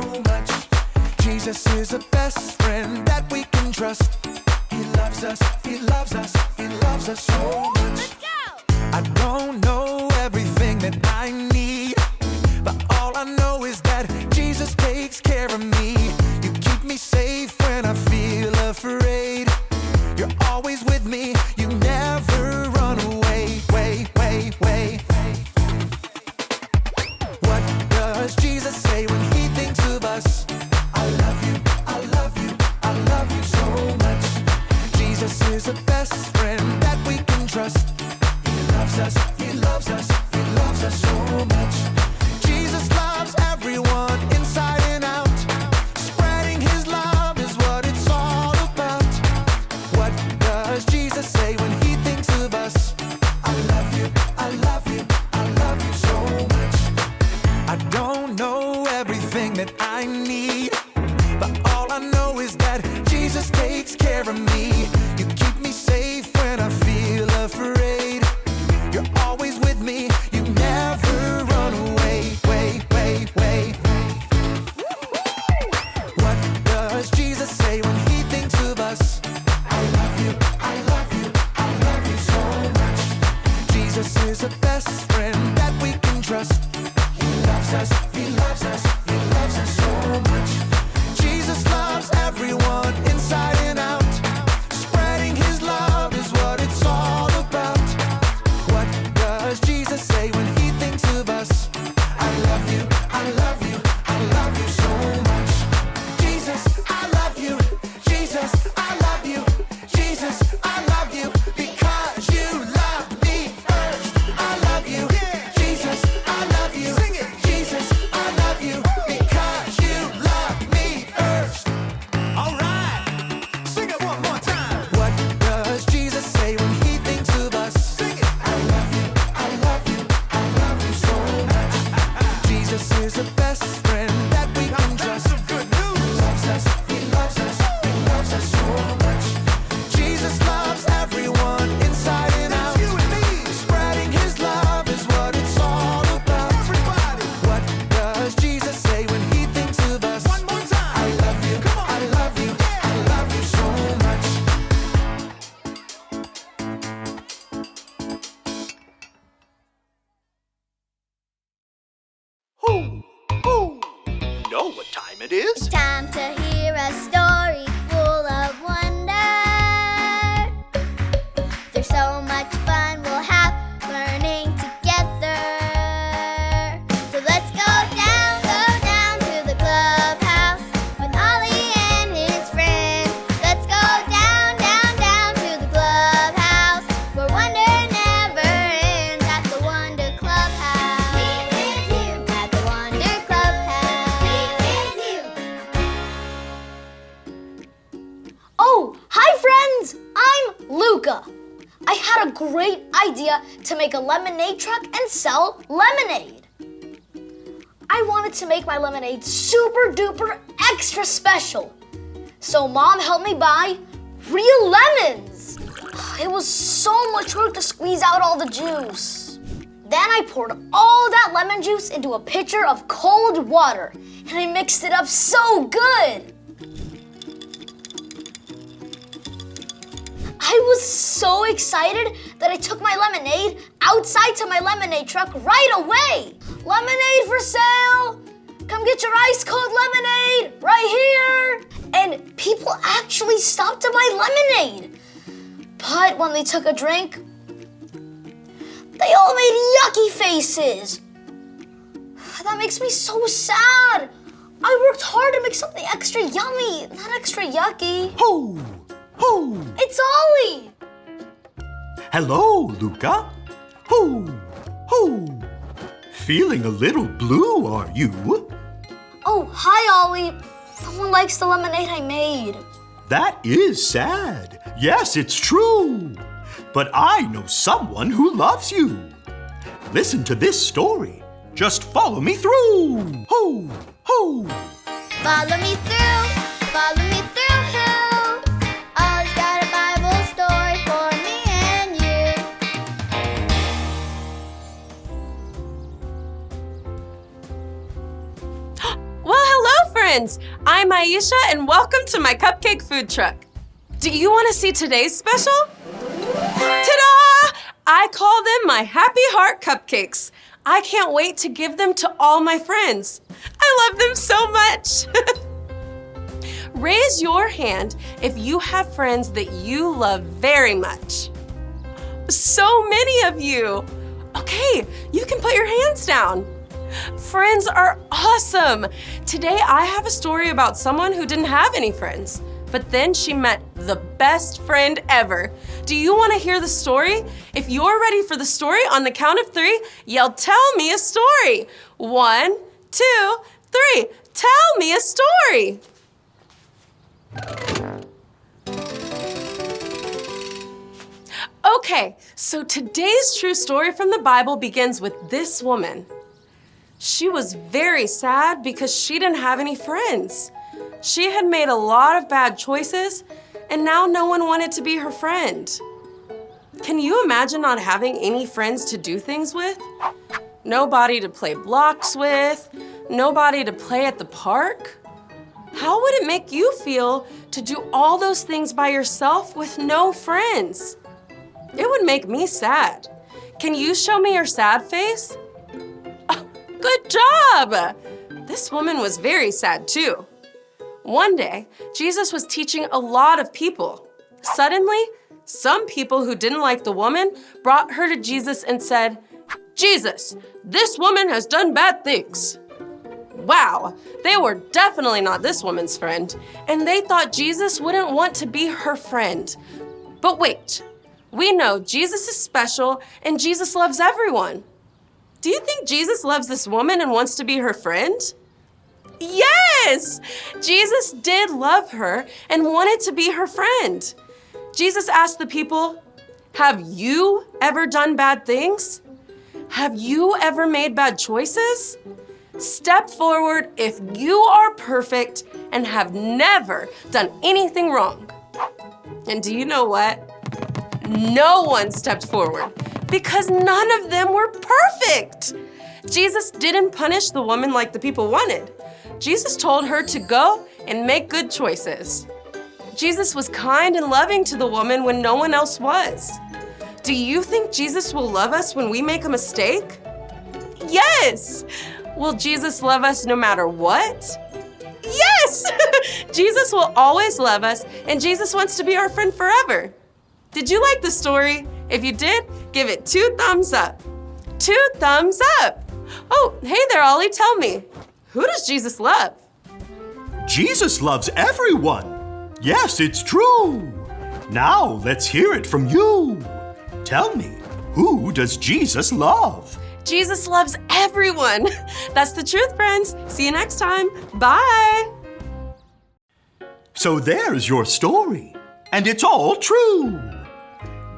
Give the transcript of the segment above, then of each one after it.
so much. Jesus is the best friend that we can trust. He loves us, he loves us, he loves us so much. Let's go! I don't know everything that I need, but all I know is that Jesus takes care of me. You keep me safe when I feel afraid. You're always with me, you never run away, way. What does Jesus say when he thinks of us? I love you, I love you, I love you so much. Jesus is the best friend that we can trust. He loves us, he loves us, he loves us so much. Jesus loves everyone inside and out. Spreading his love is what it's all about. What does Jesus say when he thinks of us? I love you, I love you, I love you so much. I don't know everything that I need, but all I know is that Jesus takes care of me. You keep me safe when I feel afraid. You're always with me, you never run away, way. What does Jesus say when he thinks of us? I love you, I love you, I love you so much. Jesus is the best friend that we can trust. He loves us, he loves us, he loves us so much. Jesus loves everyone inside and out. Spreading his love is what it's all about. What does Jesus say when he thinks of us? I love you, I love you, I love you so much. Jesus, I love you. Jesus, I love you. Jesus, I love you because you loved me first. I love you. Jesus, I love you. Jesus, I love you because you loved me first. All right, sing it one more time. What does Jesus say when he thinks of us? Sing it. I love you, I love you, I love you so much. Jesus is the best friend that we Now can that's trust. some good He news. loves us, he loves us, he loves us so much. Jesus loves everyone inside and out. You and me, Spreading his love is what it's all about. everybody. What does Jesus say when he thinks of us? One more time. I love you, Come on. I love you, I love you so much. Who? Know what time it is? Time to hear a story full of wonder. There's so much fun we'll have learning together. So let's go down to the clubhouse with Ollie and his friends. Let's go down to the clubhouse where wonder never ends at the Wonder Clubhouse. Meet with you at the Wonder Clubhouse. Meet with you. Oh, hi friends! I'm Luca. I had a great idea to make a lemonade truck and sell lemonade. I wanted to make my lemonade super duper extra special. So Mom helped me buy real lemons. It was so much work to squeeze out all the juice. Then I poured all that lemon juice into a pitcher of cold water and I mixed it up so good. I was so excited that I took my lemonade outside to my lemonade truck right away. Lemonade for sale! Come get your ice cold lemonade right here! And people actually stopped to buy lemonade. But when they took a drink, they all made yucky faces. That makes me so sad. I worked hard to make something extra yummy, not extra yucky. Who? It's Ollie. Hello, Luca. Who? Feeling a little blue, are you? Oh, hi, Ollie. No one likes the lemonade I made. That is sad. Yes, it's true. But I know someone who loves you. Listen to this story. Just follow me through. Ho! Follow me through, who? Ollie's got a Bible story for me and you. Well, hello, friends, I'm Aisha and welcome to my cupcake food truck. Do you want to see today's special? Ta-da! I call them my Happy Heart Cupcakes. I can't wait to give them to all my friends. I love them so much. Raise your hand if you have friends that you love very much. So many of you. Okay, you can put your hands down. Friends are awesome. Today I have a story about someone who didn't have any friends, but then she met the best friend ever. Do you want to hear the story? If you're ready for the story, on the count of 3, yell, "Tell me a story." 1, 2, 3. Tell me a story. Okay, so today's true story from the Bible begins with this woman. She was very sad because she didn't have any friends. She had made a lot of bad choices, and now no one wanted to be her friend. Can you imagine not having any friends to do things with? Nobody to play blocks with, nobody to play at the park? How would it make you feel to do all those things by yourself with no friends? It would make me sad. Can you show me your sad face? Oh, good job! This woman was very sad too. One day, Jesus was teaching a lot of people. Suddenly, some people who didn't like the woman brought her to Jesus and said, "Jesus, this woman has done bad things." Wow, they were definitely not this woman's friend, and they thought Jesus wouldn't want to be her friend. But wait, we know Jesus is special and Jesus loves everyone. Do you think Jesus loves this woman and wants to be her friend? Yes! Jesus did love her and wanted to be her friend. Jesus asked the people, "Have you ever done bad things? Have you ever made bad choices? Step forward if you are perfect and have never done anything wrong." And do you know what? No one stepped forward because none of them were perfect. Jesus didn't punish the woman like the people wanted. Jesus told her to go and make good choices. Jesus was kind and loving to the woman when no one else was. Do you think Jesus will love us when we make a mistake? Yes! Will Jesus love us no matter what? Yes! Jesus will always love us, and Jesus wants to be our friend forever. Did you like the story? If you did, give it 2 thumbs up. 2 thumbs up! Oh, hey there, Ollie, tell me, who does Jesus love? Jesus loves everyone. Yes, it's true. Now let's hear it from you. Tell me, who does Jesus love? Jesus loves everyone. That's the truth, friends. See you next time. Bye. So there's your story, and it's all true.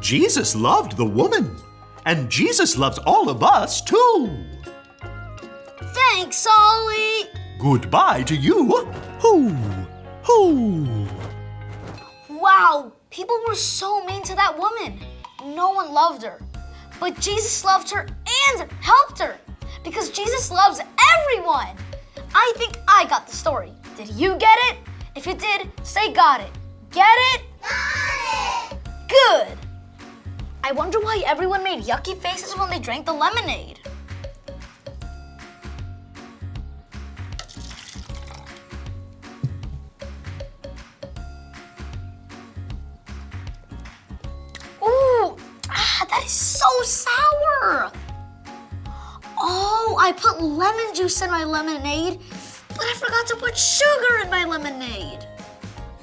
Jesus loved the woman, and Jesus loves all of us too. Thanks, Ollie. Goodbye to you. Hoo, hoo. Wow, people were so mean to that woman. No one loved her. But Jesus loved her and helped her because Jesus loves everyone. I think I got the story. Did you get it? If you did, say got it. Get it? Got it! Good. I wonder why everyone made yucky faces when they drank the lemonade. That is so sour. Oh, I put lemon juice in my lemonade, but I forgot to put sugar in my lemonade.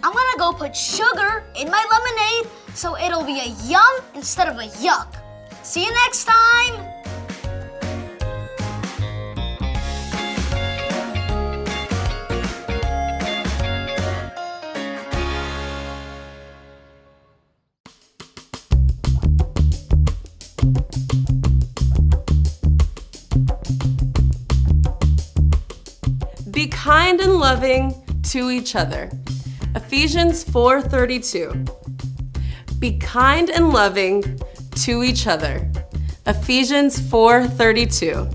I'm gonna go put sugar in my lemonade so it'll be a yum instead of a yuck. See you next time. Be kind and loving to each other. Ephesians 4:32. Be kind and loving to each other. Ephesians 4:32.